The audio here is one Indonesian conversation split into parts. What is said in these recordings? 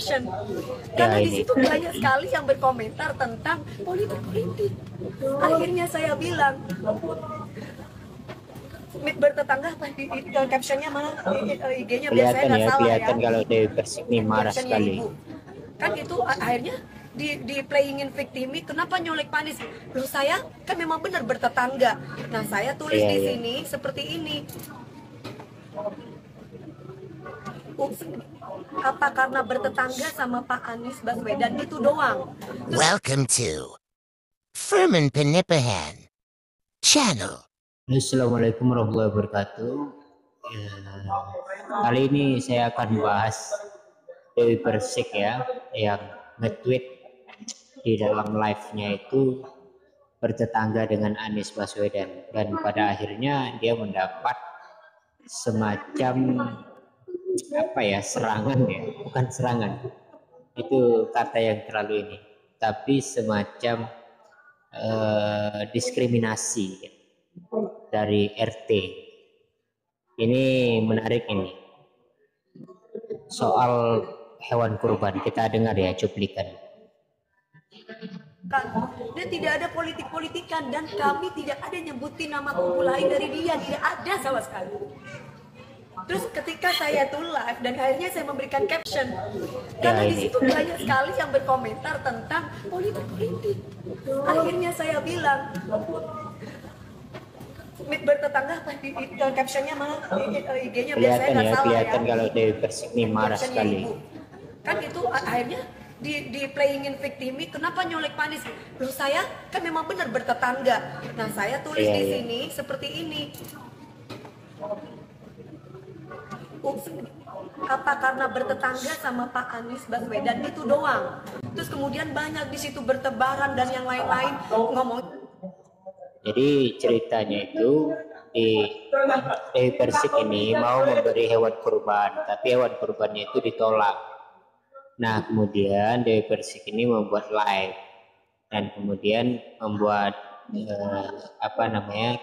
caption Ya karena di ini. situ banyak sekali yang berkomentar tentang politik. Akhirnya saya bilang bertetangga apa di captionnya mana IG-nya biar saya Kelihatan nggak ya, salah ya. kelihatan kalau Dewi Persik ini marah Captionnya sekali. ibu kan itu akhirnya di playingin victimi, kenapa nyolek Panis? Loh saya kan memang benar bertetangga. Nah saya tulis Iya, di iya. sini seperti ini. Apa karena bertetangga sama Pak Anies Baswedan itu doang? Welcome to Furman Penipahan Channel. Assalamualaikum warahmatullahi wabarakatuh. Kali ini saya akan bahas Dewi Persik ya, yang nge-tweet di dalam live-nya itu bertetangga dengan Anies Baswedan, dan pada akhirnya dia mendapat semacam apa ya, serangan ya, bukan serangan, itu kata yang terlalu ini, tapi semacam diskriminasi ya, dari RT. Ini menarik ini, soal hewan kurban. Kita dengar ya cuplikan. Dan tidak ada politik-politikan, dan kami tidak ada nyebutin nama kumpul lain dari dia, tidak ada sama sekali. Terus ketika saya tuh live dan akhirnya saya memberikan caption karena di situ banyak sekali yang berkomentar tentang politik. Akhirnya saya bilang bertetangga apa di captionnya mana IG-nya biar saya Kelihatan nggak ya, salah kelihatan ya. kalau Dewi Persik ini marah Captionnya sekali. ibu kan itu akhirnya di playingin victimi, kenapa nyolek Panis? Loh saya kan memang benar bertetangga. Nah saya tulis Iya, di iya. sini seperti ini. Apa karena bertetangga sama Pak Anies Baswedan itu doang? Terus kemudian banyak di situ bertebaran dan yang lain-lain ngomong. Jadi ceritanya itu di Dewi Persik ini mau memberi hewan kurban, tapi hewan kurbannya itu ditolak. Nah kemudian Dewi Persik ini membuat live dan kemudian membuat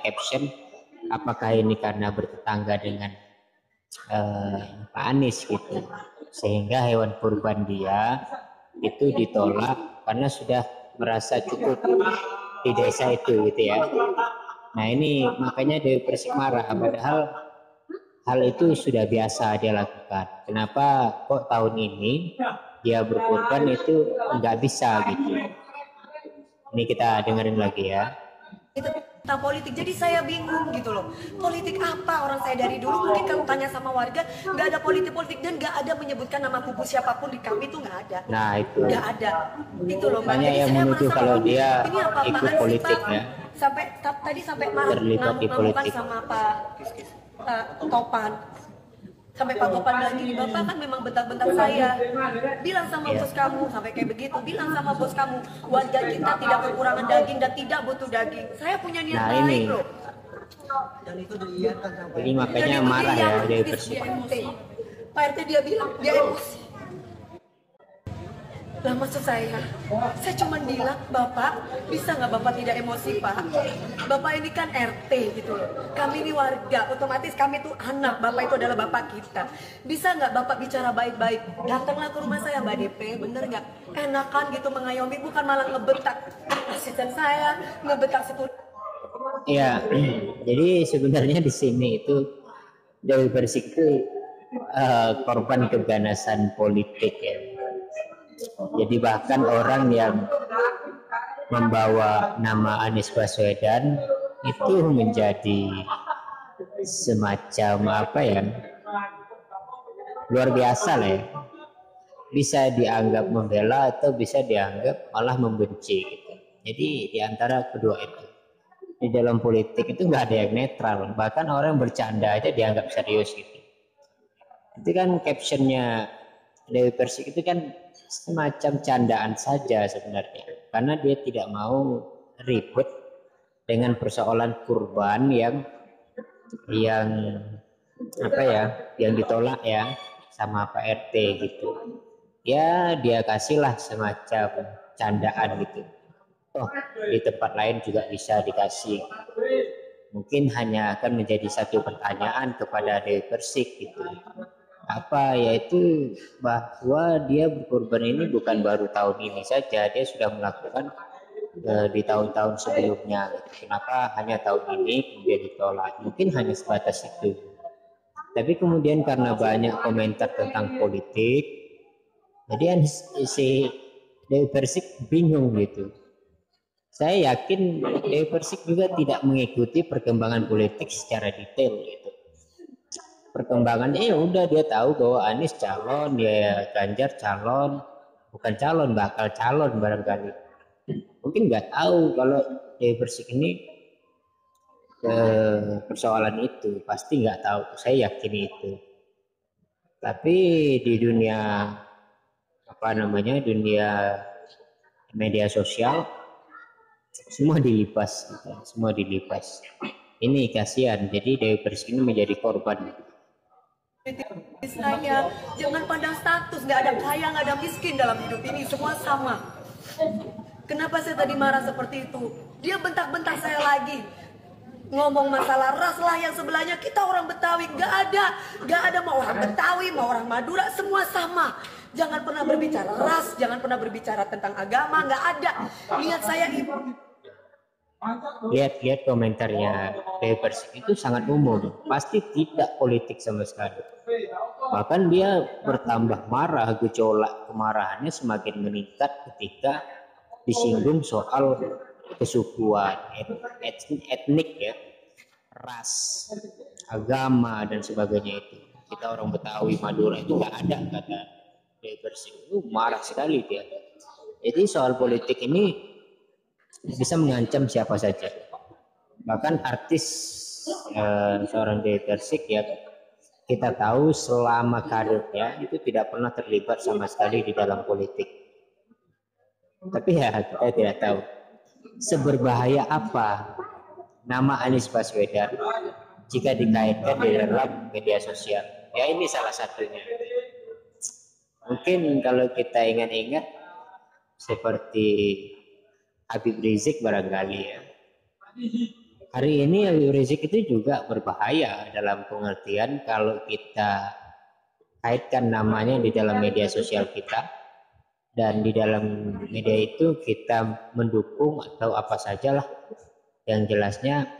caption, apakah ini karena bertetangga dengan Pak Anies gitu, sehingga hewan kurban dia itu ditolak karena sudah merasa cukup di desa itu gitu ya. Nah ini makanya Dewi Persik marah, padahal hal itu sudah biasa dia lakukan. Kenapa kok tahun ini dia berkorban itu nggak bisa gitu? Ini kita dengerin lagi ya. Itu tentang politik, jadi saya bingung gitu loh. Politik apa? Orang saya dari dulu mungkin kalau tanya sama warga nggak ada politik dan nggak ada menyebutkan nama kubu siapapun di kami itu nggak ada. Nah itu Nggak ada. Itu loh. Mbak. banyak Jadi yang saya menuduh merasa kalau bahwa dia ini apa ikut apaan sih, politik Pak? ya, Sampai tadi sampai marah terlibat di ngamukan politik. sama Pak Topan. Sampai Pak Topan bilang gini, Bapak kan memang bentak-bentak saya. Bilang sama bos kamu, sampai kayak begitu. Bilang sama bos kamu, warga kita tidak kekurangan daging dan tidak butuh daging. Saya punya niat Nah, baik ini. loh. Jadi makanya Dan itu marah dia ya yang Dewi dia Persik. emosi. Pak RT dia bilang dia emosi. Lah maksud saya cuma bilang, Bapak bisa nggak Bapak tidak emosi Pak? Bapak ini kan RT gitu loh. Kami ini warga, otomatis kami tuh anak, Bapak itu adalah Bapak kita. Bisa nggak Bapak bicara baik-baik? Datanglah ke rumah saya Mbak DP, bener nggak? Enakan gitu mengayomi, bukan malah ngebentak asisten saya, ngebentak sepuluh. Ya, jadi sebenarnya di sini itu Dewi Persik itu korban keganasan politik ya. Jadi bahkan orang yang membawa nama Anies Baswedan itu menjadi semacam apa ya, luar biasa lah ya. Bisa dianggap membela atau bisa dianggap malah membenci gitu. Jadi di antara kedua itu, di dalam politik itu nggak ada yang netral, bahkan orang bercanda aja dianggap serius gitu. Itu kan captionnya Dewi Persik itu kan semacam candaan saja sebenarnya, karena dia tidak mau ribut dengan persoalan kurban yang apa ya, yang ditolak ya sama Pak RT gitu. Ya dia kasihlah semacam candaan gitu. Oh, di tempat lain juga bisa dikasih. Mungkin hanya akan menjadi satu pertanyaan kepada Dewi Persik gitu. apa, yaitu bahwa dia berkorban ini bukan baru tahun ini saja, dia sudah melakukan di tahun-tahun sebelumnya. Kenapa hanya tahun ini kemudian ditolak? Mungkin hanya sebatas itu. Tapi kemudian karena banyak komentar tentang politik, jadi si Dewi Persik bingung gitu. Saya yakin Dewi Persik juga tidak mengikuti perkembangan politik secara detail gitu. Perkembangannya ya udah, dia tahu bahwa Anies calon, dia Ganjar calon, bukan calon, bakal calon barangkali. Mungkin nggak tahu kalau Dewi Persik ini persoalan itu, pasti nggak tahu, saya yakin itu. Tapi di dunia dunia media sosial semua dilipas gitu, semua dilipas. Ini kasihan, jadi Dewi Persik ini menjadi korban. Saya jangan pandang status, nggak ada kaya, nggak ada miskin dalam hidup ini, semua sama. Kenapa saya tadi marah seperti itu? Dia bentak-bentak saya lagi, ngomong masalah ras lah yang sebelahnya. Kita orang Betawi, nggak ada mau orang Betawi, mau orang Madura, semua sama. Jangan pernah berbicara ras, jangan pernah berbicara tentang agama, nggak ada. Lihat saya itu. Lihat komentarnya Dewi Persik itu sangat umum, pasti tidak politik sama sekali. Bahkan dia bertambah marah, gejolak kemarahannya semakin meningkat ketika disinggung soal kesukuan, etnik ya, ras, agama dan sebagainya itu. Kita orang Betawi, Madura itu nggak ada kata Dewi Persik, itu marah sekali dia. Jadi soal politik ini bisa mengancam siapa saja, bahkan artis seorang Dewi Persik ya, kita tahu selama karirnya itu tidak pernah terlibat sama sekali di dalam politik. Tapi ya kita tidak tahu seberbahaya apa nama Anies Baswedan jika dikaitkan di dalam media sosial. Ya ini salah satunya. Mungkin kalau kita ingat-ingat seperti Habib Rizik barangkali ya. Hari ini Habib Rizik itu juga berbahaya dalam pengertian kalau kita kaitkan namanya di dalam media sosial kita, dan di dalam media itu kita mendukung atau apa sajalah yang jelasnya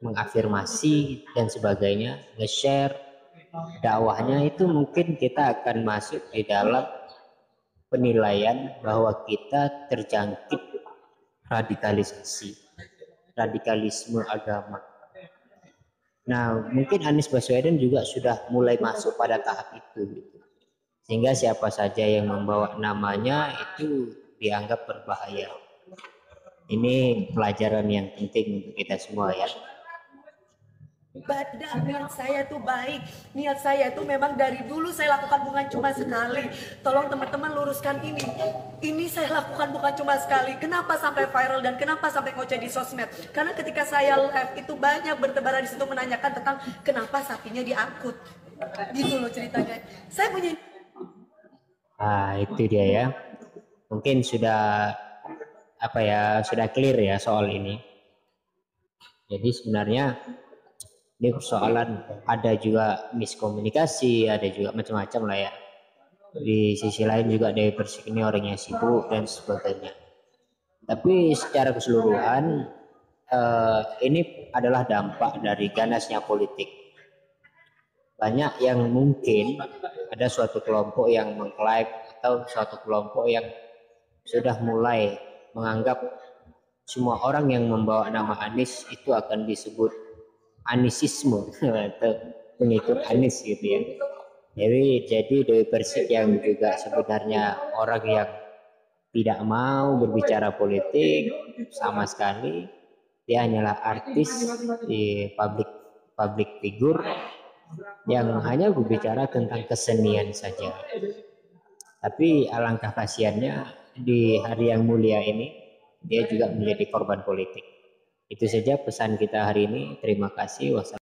mengafirmasi dan sebagainya, nge-share dakwahnya, itu mungkin kita akan masuk di dalam penilaian bahwa kita terjangkit radikalisme agama. Nah, mungkin Anies Baswedan juga sudah mulai masuk pada tahap itu, gitu. Sehingga siapa saja yang membawa namanya itu dianggap berbahaya. Ini pelajaran yang penting untuk kita semua ya. Ibadah, niat saya tuh baik, niat saya tuh memang dari dulu saya lakukan bukan cuma sekali. Tolong teman-teman luruskan ini saya lakukan bukan cuma sekali. Kenapa sampai viral dan kenapa sampai ngoceh di sosmed? Karena ketika saya live itu banyak bertebaran di situ menanyakan tentang kenapa sapinya diangkut, gitu loh ceritanya. Saya punya Itu dia ya, mungkin sudah sudah clear ya soal ini. Jadi sebenarnya ini persoalan, ada juga miskomunikasi, ada juga macam-macam lah ya. Di sisi lain juga Dewi Persik ini orangnya sibuk dan sebagainya. Tapi secara keseluruhan ini adalah dampak dari ganasnya politik. Banyak yang mungkin ada suatu kelompok yang mengklaim atau suatu kelompok yang sudah mulai menganggap semua orang yang membawa nama Anies itu akan disebut Anisisme atau pengikut Anies gitu ya. Jadi Dewi Persik yang juga sebenarnya orang yang tidak mau berbicara politik sama sekali, dia hanyalah artis di public figure yang hanya berbicara tentang kesenian saja. Tapi alangkah kasihannya di hari yang mulia ini dia juga menjadi korban politik. Itu saja pesan kita hari ini. Terima kasih. Wassalamualaikum.